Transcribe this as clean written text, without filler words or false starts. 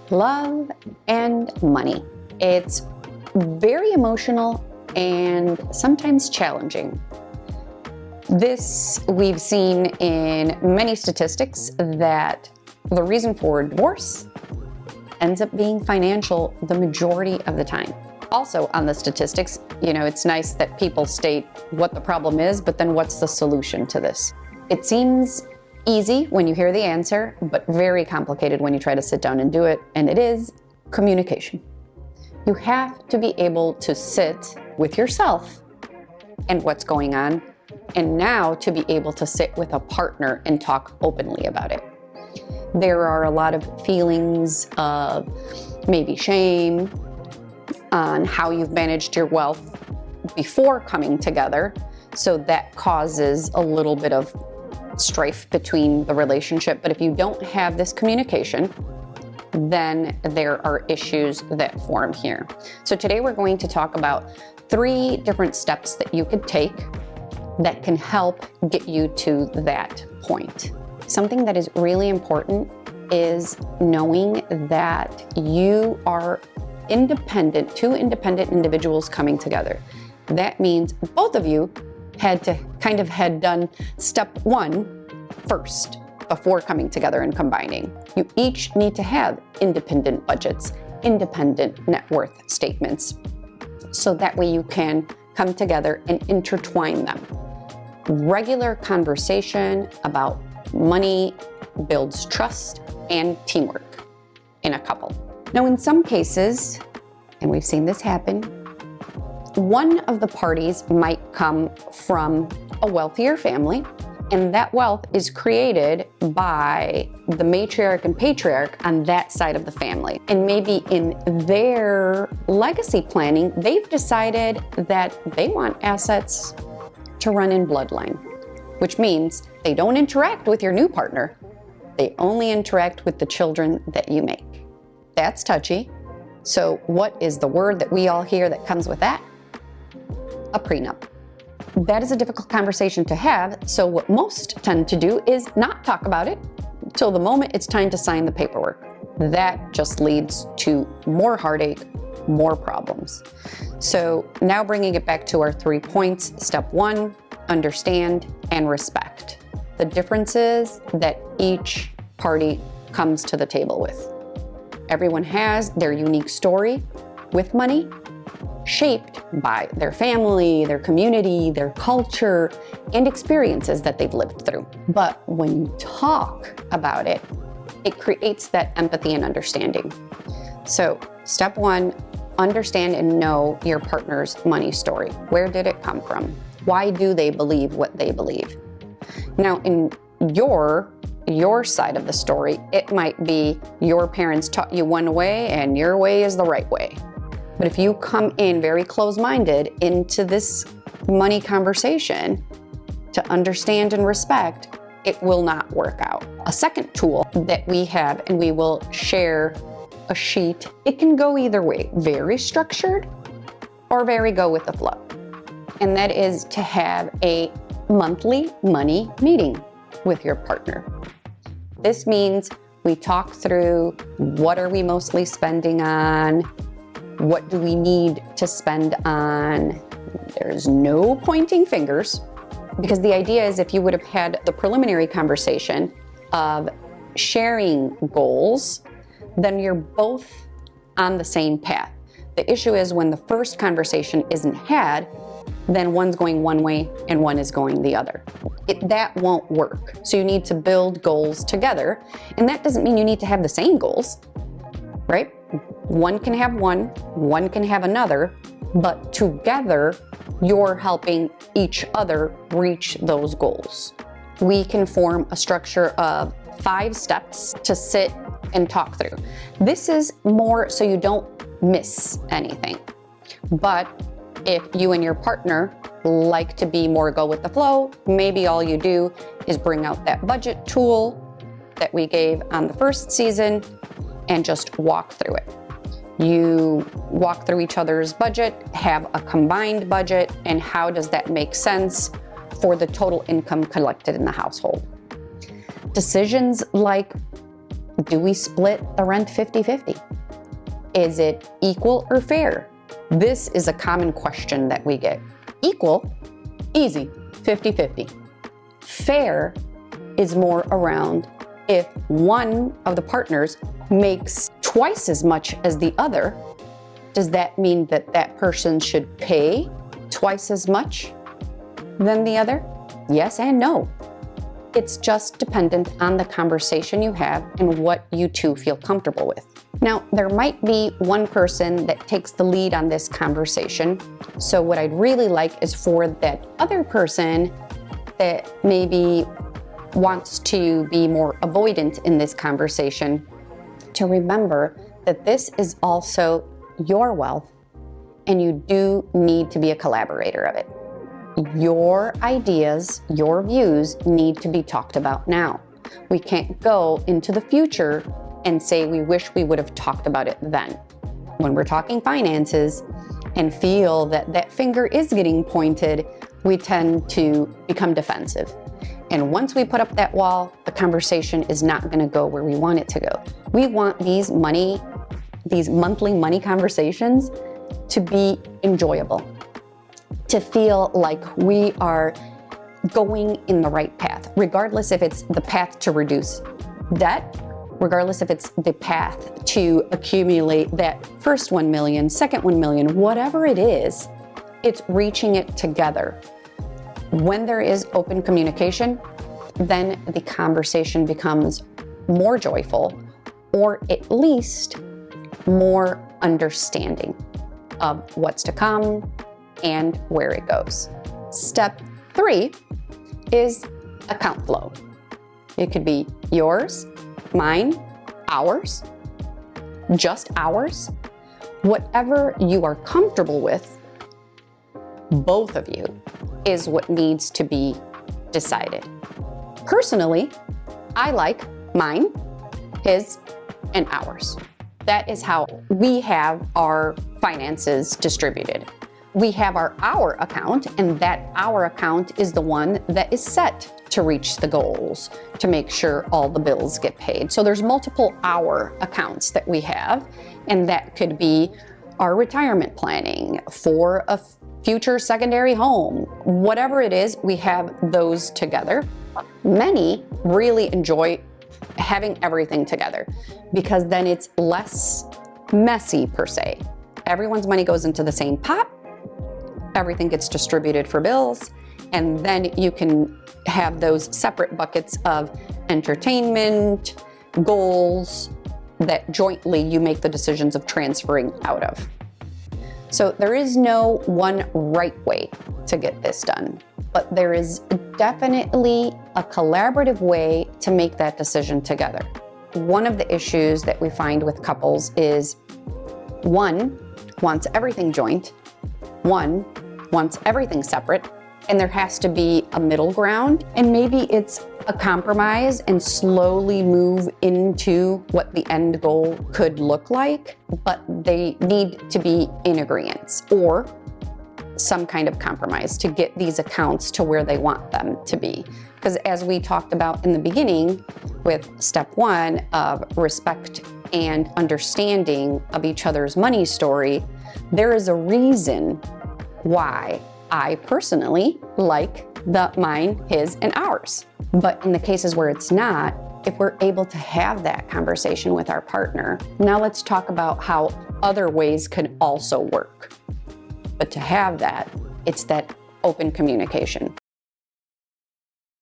Love and money. It's very emotional and sometimes challenging. This we've seen in many statistics that the reason for divorce ends up being financial the majority of the time. Also on the statistics, it's nice that people state what the problem is, but then what's the solution to this? It seems easy when you hear the answer, but very complicated when you try to sit down and do it, and it is communication. You have to be able to sit with yourself and what's going on, and now to be able to sit with a partner and talk openly about it. There are a lot of feelings of maybe shame on how you've managed your wealth before coming together, so that causes a little bit of strife between the relationship. But if you don't have this communication, then there are issues that form here. So today we're going to talk about 3 different steps that you could take that can help get you to that point. Something that is really important is knowing that you are independent, 2 independent individuals coming together. That means both of you had done step 1 first before coming together and combining. You each need to have independent budgets, independent net worth statements, so that way you can come together and intertwine them. Regular conversation about money builds trust and teamwork in a couple. Now, in some cases, and we've seen this happen, one of the parties might come from a wealthier family, and that wealth is created by the matriarch and patriarch on that side of the family. And maybe in their legacy planning, they've decided that they want assets to run in bloodline, which means they don't interact with your new partner. They only interact with the children that you make. That's touchy. So what is the word that we all hear that comes with that? A prenup. That is a difficult conversation to have, so what most tend to do is not talk about it till the moment it's time to sign the paperwork. That just leads to more heartache, more problems. So now bringing it back to our 3 points. Step 1, understand and respect the differences that each party comes to the table with. Everyone has their unique story with money, shaped by their family, their community, their culture, and experiences that they've lived through. But when you talk about it, it creates that empathy and understanding. So step 1, understand and know your partner's money story. Where did it come from? Why do they believe what they believe? Now, in your side of the story, it might be your parents taught you one way and your way is the right way. But if you come in very close-minded into this money conversation to understand and respect, it will not work out. A second tool that we have, and we will share a sheet, it can go either way, very structured or very go with the flow. And that is to have a monthly money meeting with your partner. This means we talk through what are we mostly spending on, what do we need to spend on. There's no pointing fingers, because the idea is if you would have had the preliminary conversation of sharing goals, then you're both on the same path. The issue is when the first conversation isn't had, then one's going one way and one is going the other. That won't work. So you need to build goals together. And that doesn't mean you need to have the same goals, right? One can have one can have another, but together you're helping each other reach those goals. We can form a structure of 5 steps to sit and talk through. This is more so you don't miss anything. But if you and your partner like to be more go with the flow, maybe all you do is bring out that budget tool that we gave on the first season and just walk through it. You walk through each other's budget, have a combined budget, and how does that make sense for the total income collected in the household. Decisions like Do we split the rent 50-50? Is it equal or fair? This is a common question that we get. Equal, easy, 50-50. Fair is more around if one of the partners makes twice as much as the other, does that mean that that person should pay twice as much than the other? Yes and no. It's just dependent on the conversation you have and what you two feel comfortable with. Now, there might be one person that takes the lead on this conversation. So what I'd really like is for that other person that maybe wants to be more avoidant in this conversation to remember that this is also your wealth and you do need to be a collaborator of it. Your ideas, your views need to be talked about now. We can't go into the future and say we wish we would have talked about it then. When we're talking finances and feel that that finger is getting pointed, we tend to become defensive. And once we put up that wall, the conversation is not going to go where we want it to go. We want these monthly money conversations to be enjoyable, to feel like we are going in the right path, regardless if it's the path to reduce debt, regardless if it's the path to accumulate that first 1 million, second 1 million, whatever it is, it's reaching it together. When there is open communication, then the conversation becomes more joyful, or at least more understanding of what's to come and where it goes. Step 3 is account flow. It could be yours, mine, ours, just ours. Whatever you are comfortable with, both of you, is what needs to be decided. Personally, I like mine, his, and ours. That is how we have our finances distributed. We have our our account, and that our account is the one that is set to reach the goals, to make sure all the bills get paid. So there's multiple our accounts that we have, and that could be our retirement planning for a future secondary home. Whatever it is, we have those together. Many really enjoy having everything together because then it's less messy per se. Everyone's money goes into the same pot, everything gets distributed for bills, and then you can have those separate buckets of entertainment, goals that jointly you make the decisions of transferring out of. So there is no one right way to get this done, but there is definitely a collaborative way to make that decision together. One of the issues that we find with couples is one wants everything joint, one wants everything separate, and there has to be a middle ground, and maybe it's a compromise and slowly move into what the end goal could look like, but they need to be in agreement or some kind of compromise to get these accounts to where they want them to be. Because as we talked about in the beginning with step 1 of respect and understanding of each other's money story, there is a reason why I personally like the mine, his, and ours. But in the cases where it's not, if we're able to have that conversation with our partner, now let's talk about how other ways can also work. But to have that, it's that open communication.